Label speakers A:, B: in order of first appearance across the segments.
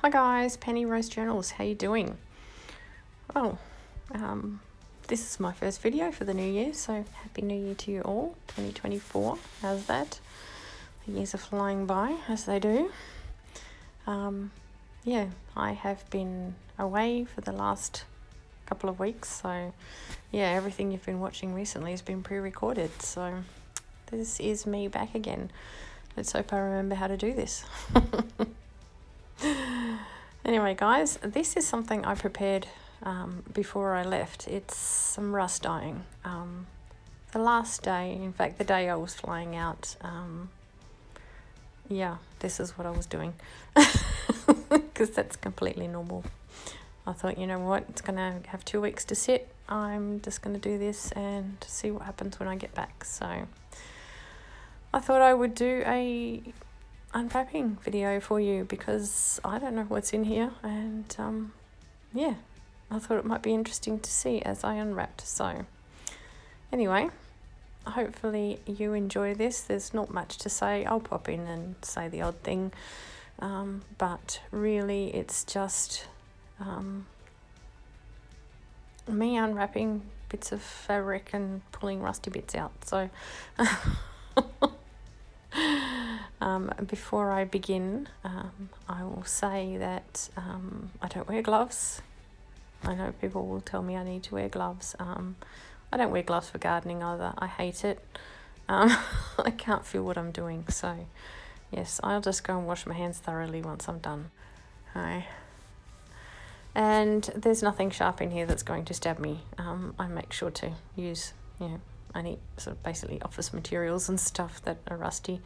A: Hi guys, Penny Rose Journals, how you doing? Well, this is my first video for the new year, so Happy New Year to you all, 2024, how's that? The years are flying by, as they do. Yeah, I have been away for the last couple of weeks, so yeah, everything you've been watching recently has been pre-recorded, so this is me back again. Let's hope I remember how to do this. Anyway guys, this is something I prepared before I left. It's some rust dyeing. The last day, in fact the day I was flying out, yeah, this is what I was doing, because that's completely normal. I thought, you know what, it's going to have 2 weeks to sit. I'm just going to do this and see what happens when I get back. So I thought I would do a unwrapping video for you because I don't know what's in here, and yeah, I thought it might be interesting to see as I unwrapped. So anyway, hopefully you enjoy this. There's not much to say. I'll pop in and say the odd thing, but really it's just me unwrapping bits of fabric and pulling rusty bits out. So before I begin, I will say that I don't wear gloves. I know people will tell me I need to wear gloves. I don't wear gloves for gardening either. I hate it. I can't feel what I'm doing. So yes, I'll just go and wash my hands thoroughly once I'm done. Hi. And there's nothing sharp in here that's going to stab me. I make sure to use, any sort of basically office materials and stuff that are rusty.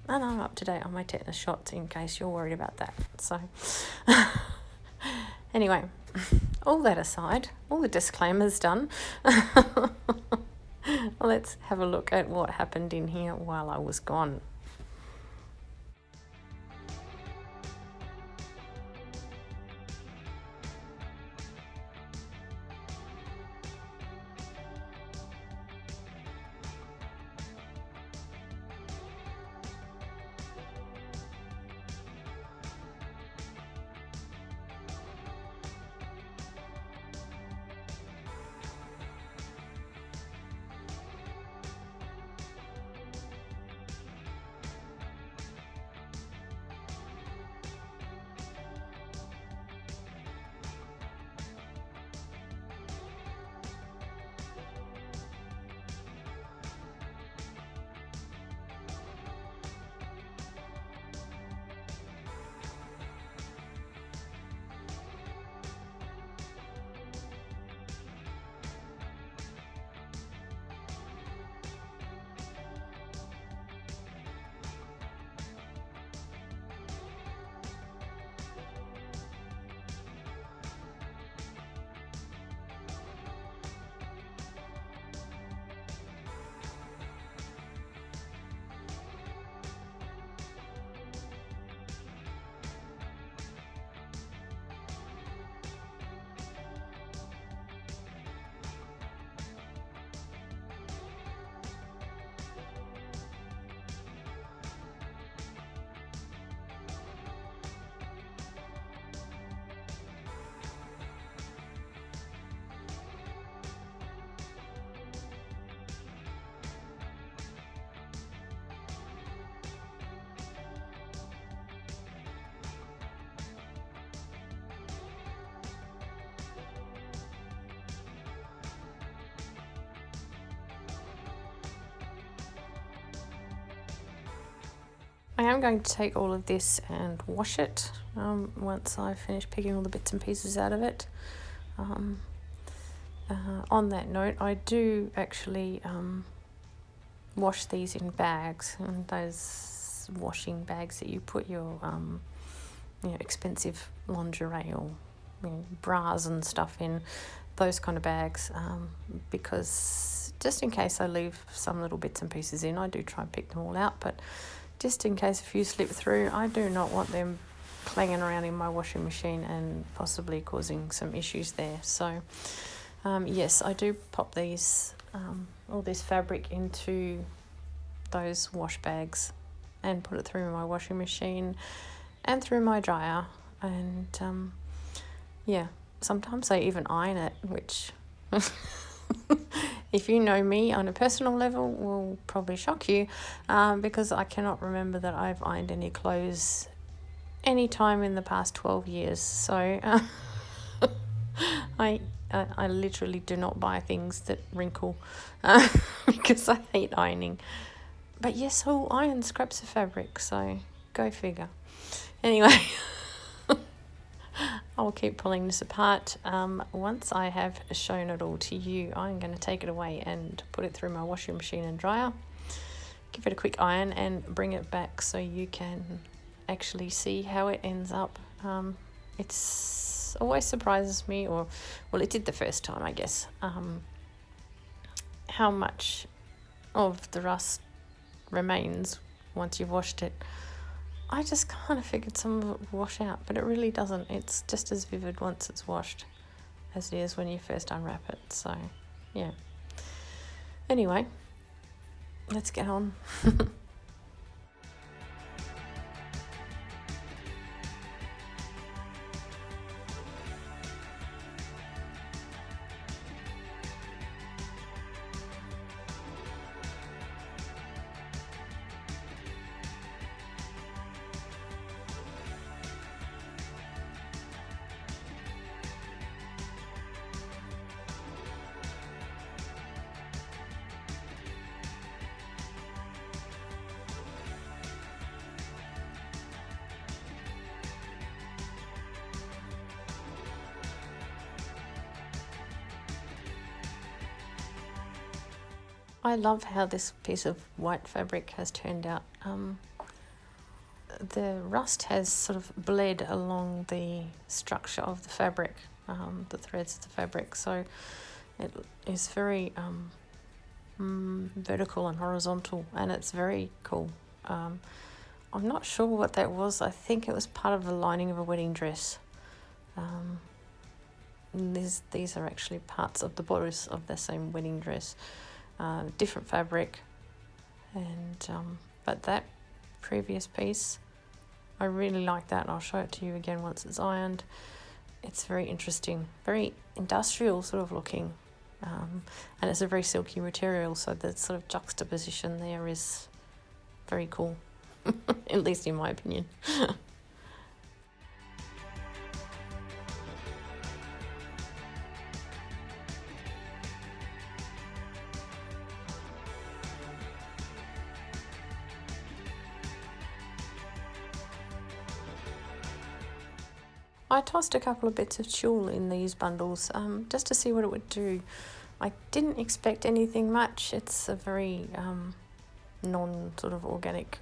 A: And I'm up to date on my tetanus shots in case you're worried about that. So anyway, all that aside, all the disclaimers done, let's have a look at what happened in here while I was gone. I am going to take all of this and wash it once I finish picking all the bits and pieces out of it. On that note, I do actually wash these in bags, and those washing bags that you put your expensive lingerie or bras and stuff in, those kind of bags, because just in case I leave some little bits and pieces in, I do try and pick them all out, but just in case a few slip through, I do not want them clanging around in my washing machine and possibly causing some issues there. So yes, I do pop these all this fabric into those wash bags and put it through my washing machine, and through my dryer. And yeah, sometimes I even iron it, which if you know me on a personal level will probably shock you, because I cannot remember that I've ironed any clothes any time in the past 12 years. So I literally do not buy things that wrinkle because I hate ironing. But yes, I'll iron scraps of fabric, so go figure. Anyway, I'll keep pulling this apart. Once I have shown it all to you, I'm going to take it away and put it through my washing machine and dryer, give it a quick iron and bring it back so you can actually see how it ends up. It's always surprises me, or well, it did the first time, I guess, how much of the rust remains once you've washed it. I just kind of figured some of it would wash out, but it really doesn't. It's just as vivid once it's washed as it is when you first unwrap it. So yeah, anyway, let's get on. I love how this piece of white fabric has turned out. The rust has sort of bled along the structure of the fabric, the threads of the fabric, so it is very vertical and horizontal, and it's very cool. I'm not sure what that was. I think it was part of the lining of a wedding dress. These are actually parts of the bodice of the same wedding dress. Different fabric, and but that previous piece, I really like that. I'll show it to you again once it's ironed. It's very interesting, very industrial sort of looking, and it's a very silky material, so the sort of juxtaposition there is very cool, at least in my opinion. I tossed a couple of bits of tulle in these bundles, just to see what it would do. I didn't expect anything much. It's a very non-sort of organic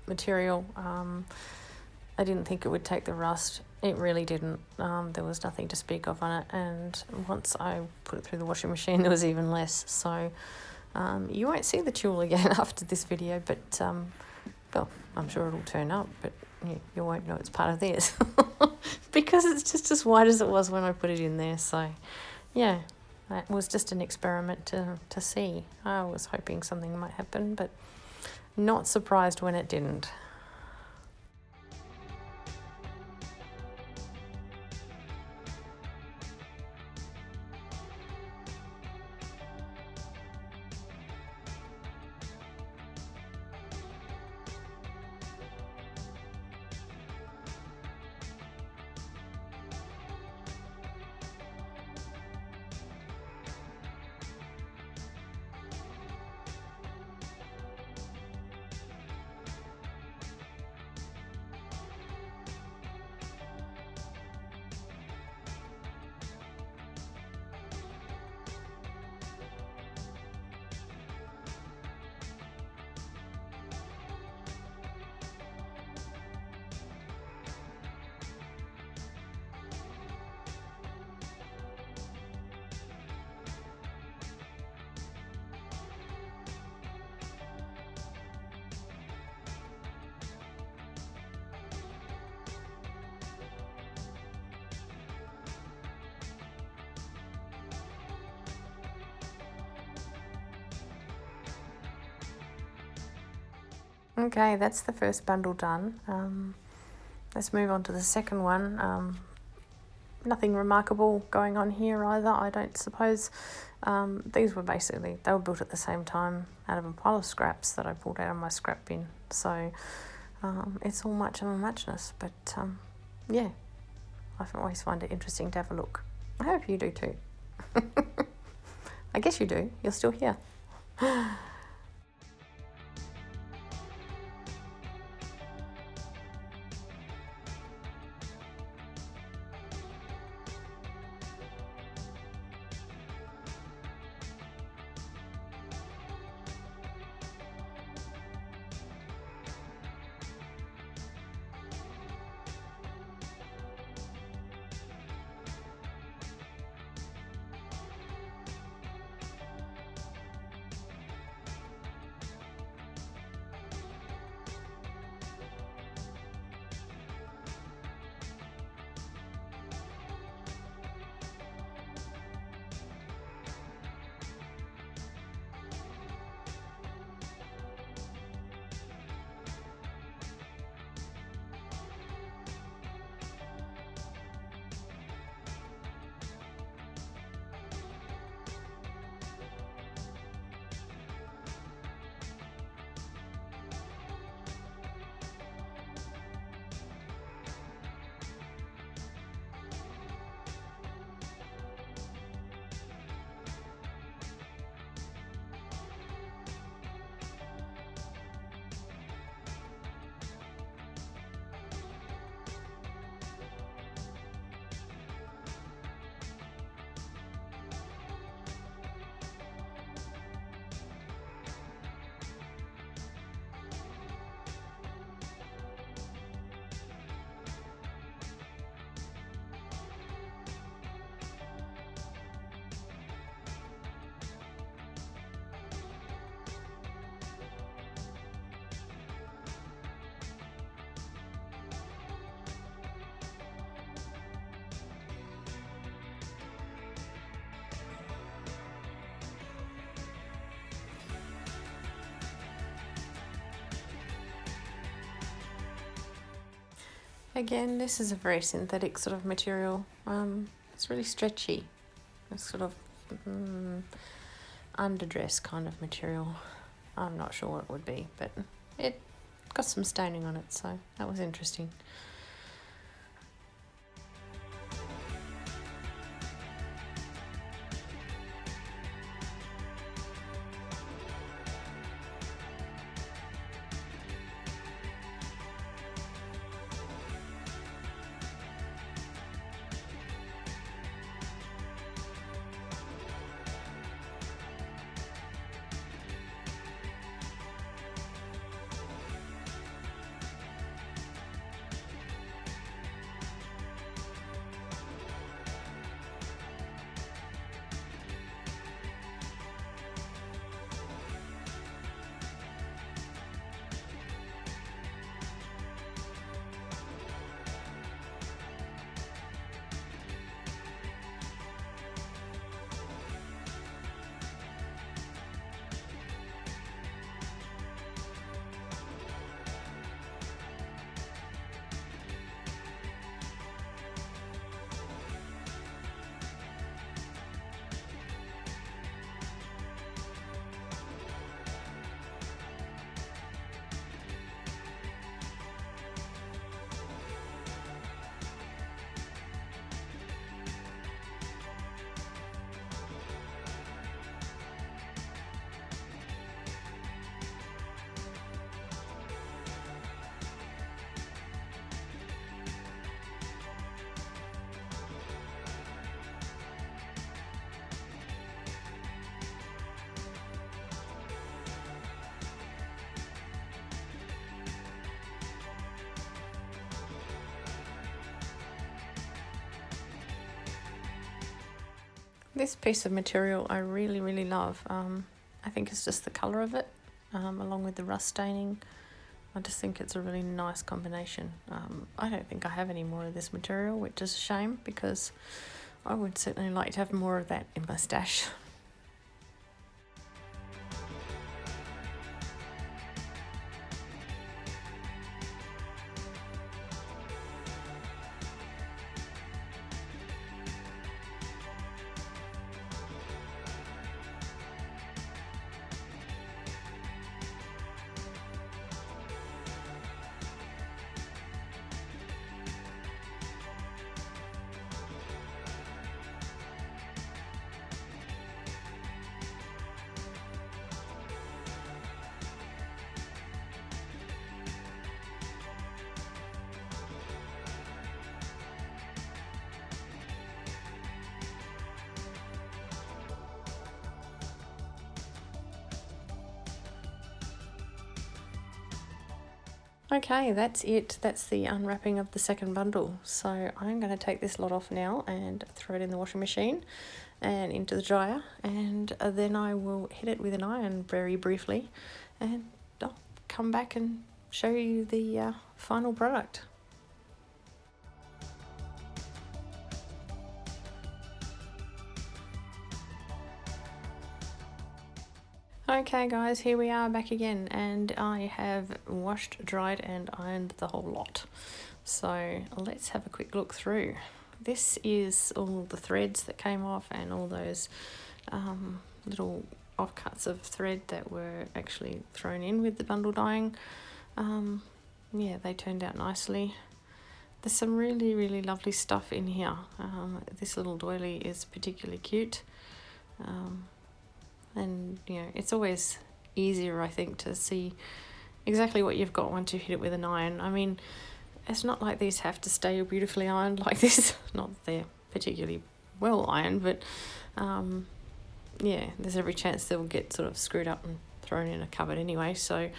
A: material. I didn't think it would take the rust. It really didn't. There was nothing to speak of on it, and once I put it through the washing machine, there was even less. So you won't see the tulle again after this video, but well, I'm sure it'll turn up, but you won't know it's part of theirs because it's just as white as it was when I put it in there. So yeah, that was just an experiment to see. I was hoping something might happen, but not surprised when it didn't. Okay, that's the first bundle done. let's move on to the second one. Nothing remarkable going on here either, I don't suppose. These were basically, they were built at the same time out of a pile of scraps that I pulled out of my scrap bin. So it's all much of a muchness, but yeah, I always find it interesting to have a look. I hope you do too. I guess you do, you're still here. Again, this is a very synthetic sort of material. It's really stretchy. It's sort of underdress kind of material. I'm not sure what it would be, but it got some staining on it, so that was interesting. This piece of material I really, really love. I think it's just the colour of it, along with the rust staining. I just think it's a really nice combination. I don't think I have any more of this material, which is a shame because I would certainly like to have more of that in my stash. Okay, that's it. That's the unwrapping of the second bundle. So I'm going to take this lot off now and throw it in the washing machine and into the dryer, and then I will hit it with an iron very briefly, and I'll come back and show you the final product. Okay guys, here we are back again, and I have washed, dried and ironed the whole lot. So let's have a quick look through. This is all the threads that came off and all those little offcuts of thread that were actually thrown in with the bundle dyeing. Yeah, they turned out nicely. There's some really, really lovely stuff in here. This little doily is particularly cute. And you know, it's always easier, I think, to see exactly what you've got once you hit it with an iron. I mean, it's not like these have to stay beautifully ironed like this. Not that they're particularly well ironed, but yeah, there's every chance they'll get sort of screwed up and thrown in a cupboard anyway. So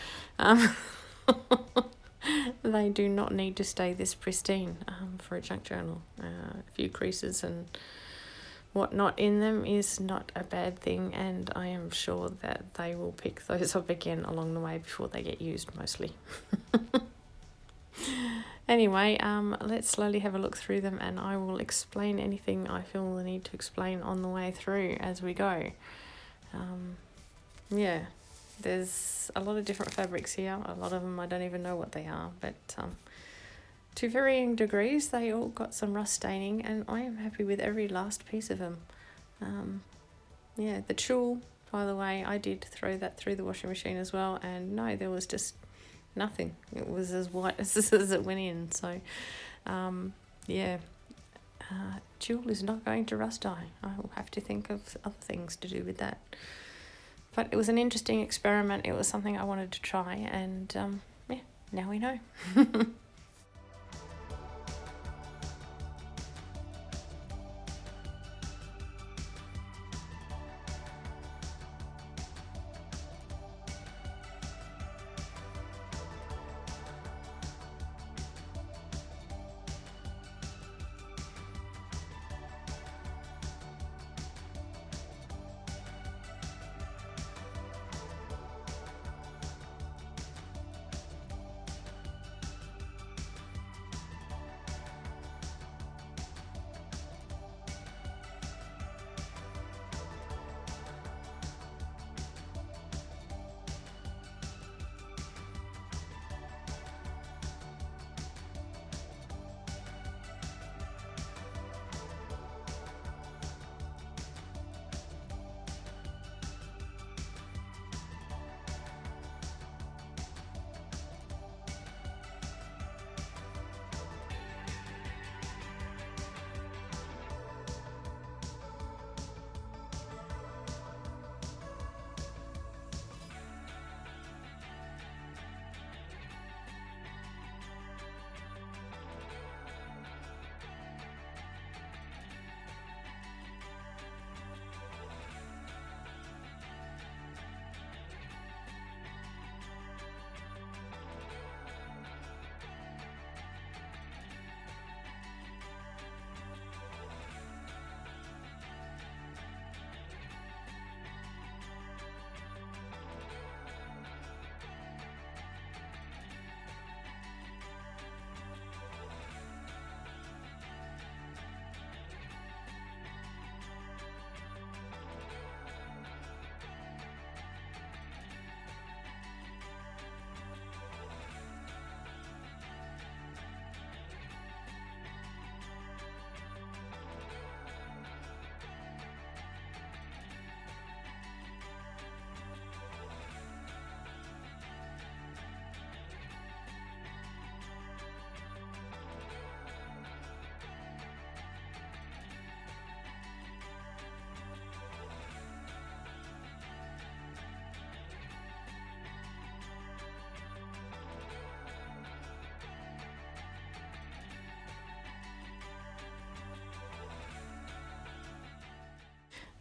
A: they do not need to stay this pristine for a junk journal. A few creases and whatnot in them is not a bad thing, and I am sure that they will pick those up again along the way before they get used, mostly. Anyway, let's slowly have a look through them, and I will explain anything I feel the need to explain on the way through as we go. Yeah, there's a lot of different fabrics here. A lot of them I don't even know what they are, but to varying degrees, they all got some rust staining, and I am happy with every last piece of them. Yeah, the tulle, by the way, I did throw that through the washing machine as well, and no, there was just nothing. It was as white as it went in. So, yeah, tulle is not going to rust dye. I will have to think of other things to do with that. But it was an interesting experiment. It was something I wanted to try, and yeah, now we know.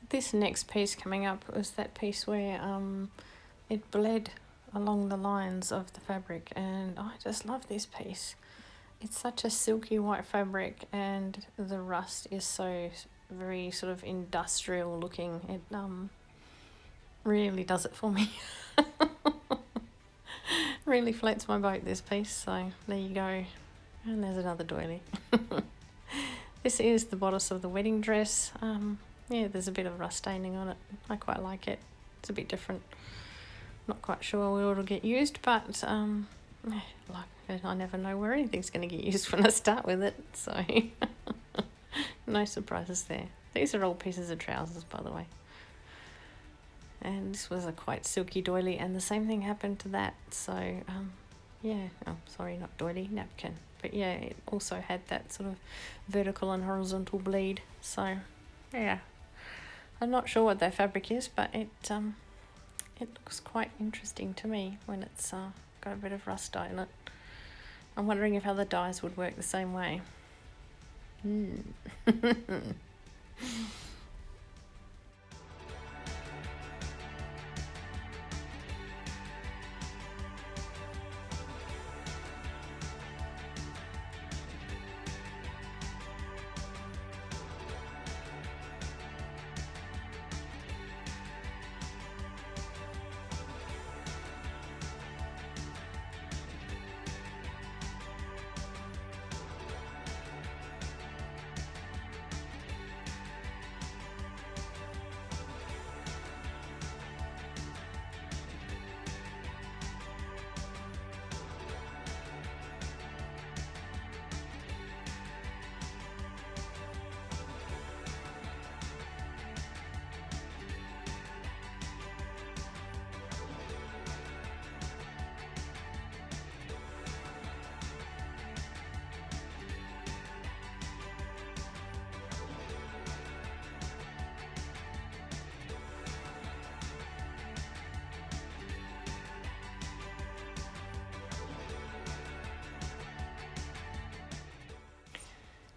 A: This next piece coming up was that piece where it bled along the lines of the fabric, and I just love this piece. It's such a silky white fabric, and the rust is so very sort of industrial looking. It really does it for me. Really floats my boat, this piece. So there you go, and there's another doily. This is the bodice of the wedding dress. Yeah, there's a bit of rust staining on it. I quite like it. It's a bit different. Not quite sure where it'll get used, but like I never know where anything's going to get used when I start with it. So no surprises there. These are all pieces of trousers, by the way. And this was a quite silky doily, and the same thing happened to that. So yeah, oh sorry, not doily, napkin. But yeah, it also had that sort of vertical and horizontal bleed. So yeah, I'm not sure what that fabric is, but it looks quite interesting to me when it's got a bit of rust dye in it. I'm wondering if other dyes would work the same way.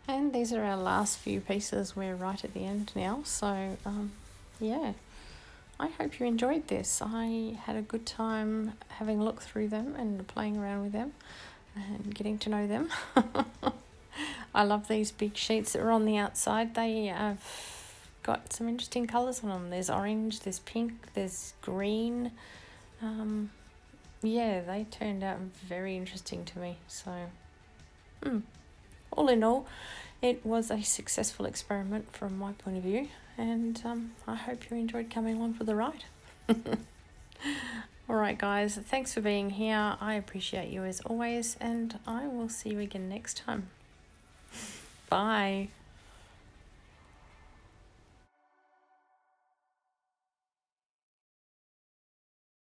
A: And these are our last few pieces. We're right at the end now. So yeah, I hope you enjoyed this. I had a good time having a look through them and playing around with them and getting to know them. I love these big sheets that are on the outside. They have got some interesting colours on them. There's orange, there's pink, there's green. Yeah, they turned out very interesting to me. So all in all, it was a successful experiment from my point of view, and I hope you enjoyed coming along for the ride. Alright guys, thanks for being here. I appreciate you as always, and I will see you again next time. Bye.